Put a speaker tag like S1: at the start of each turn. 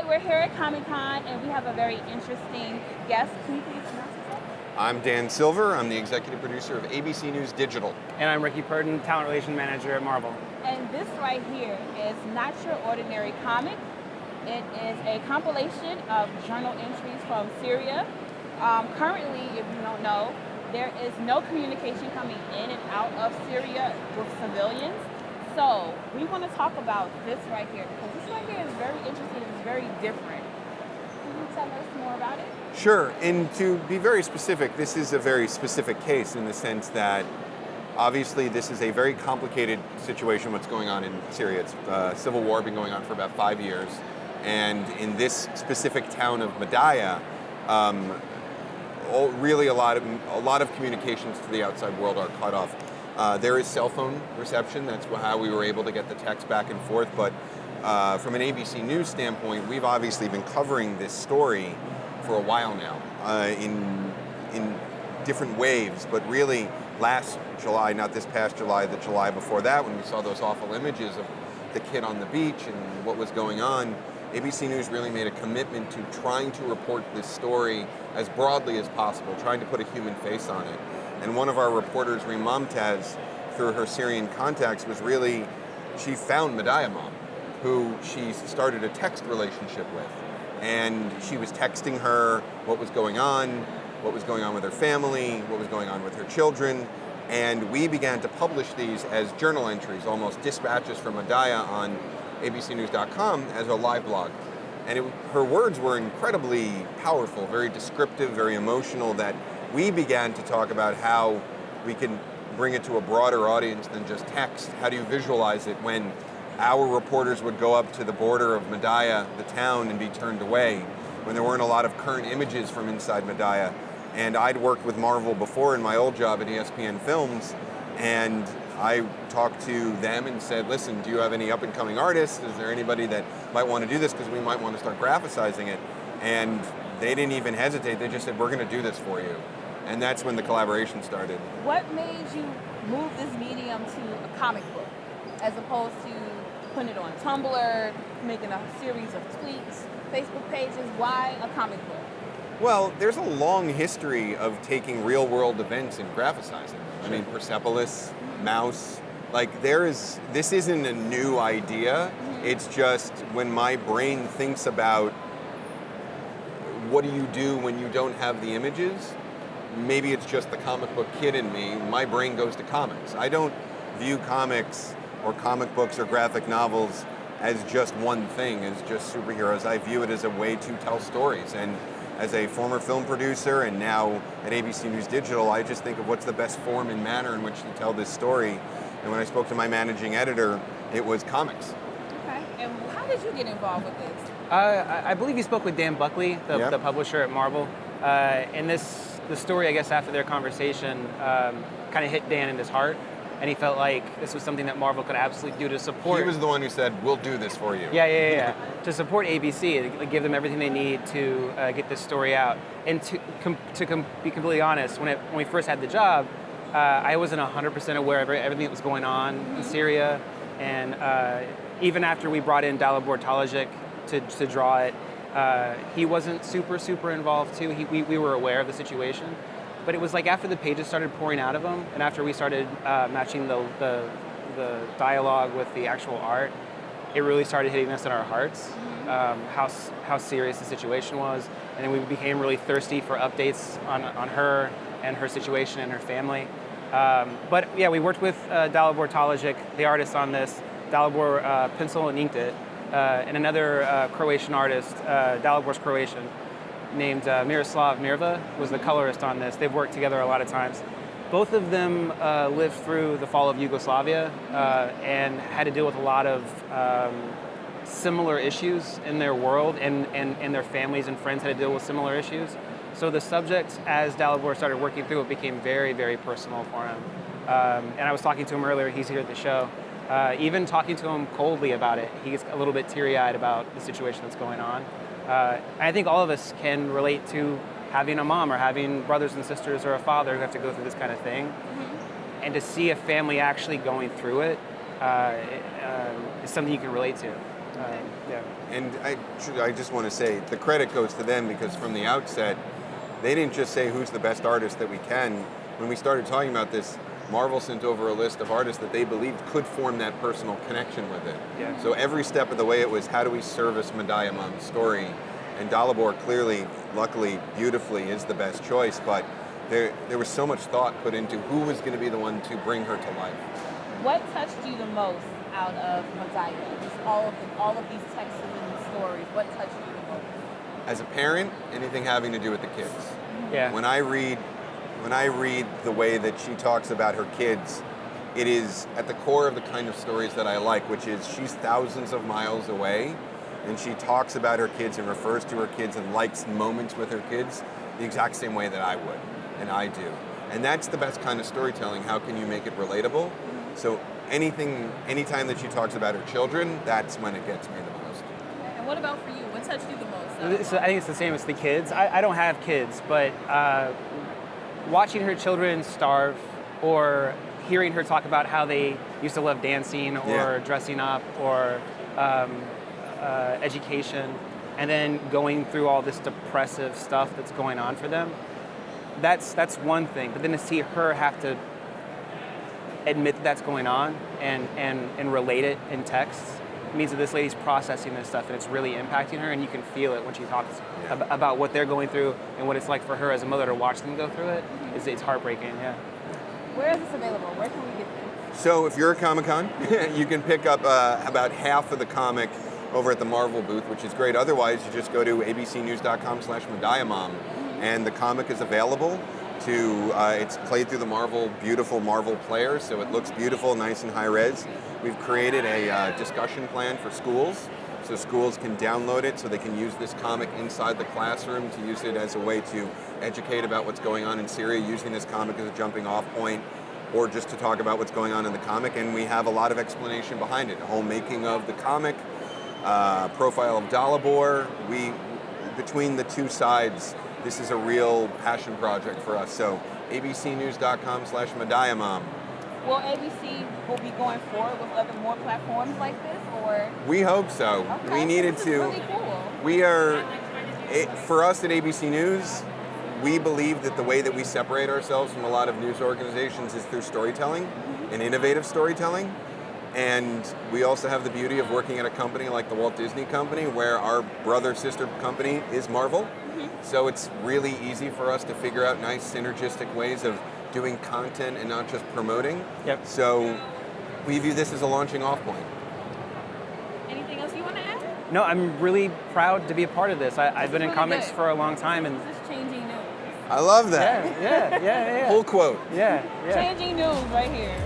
S1: we're here at Comic-Con, and we have a very interesting guest. Can you please announce yourself?
S2: I'm Dan Silver. I'm the executive producer of ABC News Digital.
S3: And I'm Ricky Purden, talent relation manager at Marvel.
S1: And this right here is Not Your Ordinary Comic. It is a compilation of journal entries from Syria. Currently, if you don't know, there is no communication coming in and out of Syria with civilians. So we want to talk about this right here, because this right here is very interesting and it's very different. Can you tell us more about it?
S2: Sure, and to be very specific, this is a very specific case in the sense that obviously this is a very complicated situation, what's going on in Syria. It's civil war, been going on for about 5 years. And in this specific town of Madaya, really a lot of communications to the outside world are cut off. There is cell phone reception. That's how we were able to get the text back and forth. But from an ABC News standpoint, we've obviously been covering this story for a while now in different waves. But really, last July, not this past July, the July before that, when we saw those awful images of the kid on the beach and what was going on, ABC News really made a commitment to trying to report this story as broadly as possible, trying to put a human face on it. And one of our reporters, Reem Momtaz, through her Syrian contacts, she found Madaya Mom, who she started a text relationship with. And she was texting her what was going on with her family, what was going on with her children. And we began to publish these as journal entries, almost dispatches from Madaya on abcnews.com as a live blog. And her words were incredibly powerful, very descriptive, very emotional, that we began to talk about how we can bring it to a broader audience than just text. How do you visualize it when our reporters would go up to the border of Madaya, the town, and be turned away, when there weren't a lot of current images from inside Madaya? And I'd worked with Marvel before in my old job at ESPN Films, and I talked to them and said, listen, do you have any up-and-coming artists? Is there anybody that might want to do this? Because we might want to start graphicizing it. And they didn't even hesitate. They just said, we're going to do this for you. And that's when the collaboration started.
S1: What made you move this medium to a comic book as opposed to putting it on Tumblr, making a series of tweets, Facebook pages? Why a comic book?
S2: Well, there's a long history of taking real-world events and graphicizing them. I mean, Persepolis, Mouse, this isn't a new idea. It's just when my brain thinks about what do you do when you don't have the images, maybe it's just the comic book kid in me, my brain goes to comics. I don't view comics or comic books or graphic novels as just one thing, as just superheroes. I view it as a way to tell stories. And as a former film producer and now at ABC News Digital, I just think of what's the best form and manner in which to tell this story. And when I spoke to my managing editor, it was comics.
S1: Okay. And how did you get involved with this?
S3: I believe you spoke with Dan Buckley, the publisher at Marvel. And the story, I guess, after their conversation kind of hit Dan in his heart. And he felt like this was something that Marvel could absolutely do to support.
S2: He was the one who said, we'll do this for you.
S3: Yeah. To support ABC, to give them everything they need to get this story out. And to be completely honest, when we first had the job, I wasn't 100% aware of everything that was going on in Syria. And even after we brought in Dalibor Talajic to draw it, he wasn't super involved too. We were aware of the situation. But it was like after the pages started pouring out of him, and after we started matching the dialogue with the actual art, it really started hitting us in our hearts, how serious the situation was. And then we became really thirsty for updates on her and her situation and her family. But yeah, we worked with Dalibor Talajic, the artist on this. Dalibor pencil and inked it, and another Croatian artist, Dalibor's Croatian, named Miroslav Mirva was the colorist on this. They've worked together a lot of times. Both of them lived through the fall of Yugoslavia and had to deal with a lot of similar issues in their world, and their families and friends had to deal with similar issues. So the subject, as Dalibor started working through it, became very, very personal for him. And I was talking to him earlier, he's here at the show. Even talking to him coldly about it, he gets a little bit teary-eyed about the situation that's going on. I think all of us can relate to having a mom or having brothers and sisters or a father who have to go through this kind of thing. And to see a family actually going through it is something you can relate to. Yeah.
S2: And I just want to say the credit goes to them, because from the outset, they didn't just say who's the best artist that we can. When we started talking about this, Marvel sent over a list of artists that they believed could form that personal connection with it.
S3: Yeah.
S2: So every step of the way it was, how do we service Medayamam's story? And Dalibor clearly, luckily, beautifully is the best choice, but there was so much thought put into who was going to be the one to bring her to life.
S1: What touched you the most out of Medaya? Just all of these texts and stories. What touched you the most?
S2: As a parent, anything having to do with the kids.
S3: Yeah.
S2: When I read the way that she talks about her kids, it is at the core of the kind of stories that I like, which is she's thousands of miles away, and she talks about her kids and refers to her kids and likes moments with her kids the exact same way that I would, and I do. And that's the best kind of storytelling. How can you make it relatable? So anytime that she talks about her children, that's when it gets me the most.
S1: And what about for you? What touched you the most?
S3: So I think it's the same as the kids. I don't have kids, but watching her children starve, or hearing her talk about how they used to love dancing or dressing up or education, and then going through all this depressive stuff that's going on for them, that's one thing. But then to see her have to admit that that's going on and relate it in text means that this lady's processing this stuff and it's really impacting her, and you can feel it when she talks about what they're going through and what it's like for her as a mother to watch them go through it. It's heartbreaking, yeah.
S1: Where is this available? Where can we get this?
S2: So if you're a Comic-Con, you can pick up about half of the comic over at the Marvel booth, which is great. Otherwise, you just go to abcnews.com/Medayamam, and the comic is available to, it's played through the beautiful Marvel player, so it looks beautiful, nice and high res. We've created a discussion plan for schools, so schools can download it so they can use this comic inside the classroom to use it as a way to educate about what's going on in Syria, using this comic as a jumping off point, or just to talk about what's going on in the comic. And we have a lot of explanation behind it, a whole making of the comic, profile of Dalibor. Between the two sides, this is a real passion project for us. So abcnews.com/Medayamam.
S1: Will ABC will be going forward with more platforms like this, or?
S2: We hope so.
S1: Okay,
S2: We needed
S1: this
S2: to.
S1: is really cool.
S2: We are, for us at ABC News, we believe that the way that we separate ourselves from a lot of news organizations is through storytelling and innovative storytelling. And we also have the beauty of working at a company like the Walt Disney Company, where our brother-sister company is Marvel. So it's really easy for us to figure out nice synergistic ways of doing content and not just promoting.
S3: Yep.
S2: So we view this as a launching off point.
S1: Anything else you want to add?
S3: No, I'm really proud to be a part of this. I've been in
S1: really
S3: comics
S1: good.
S3: for a long time, and
S1: This is changing news.
S2: I love that.
S3: yeah.
S2: Full quote.
S3: Yeah.
S1: Changing news right here.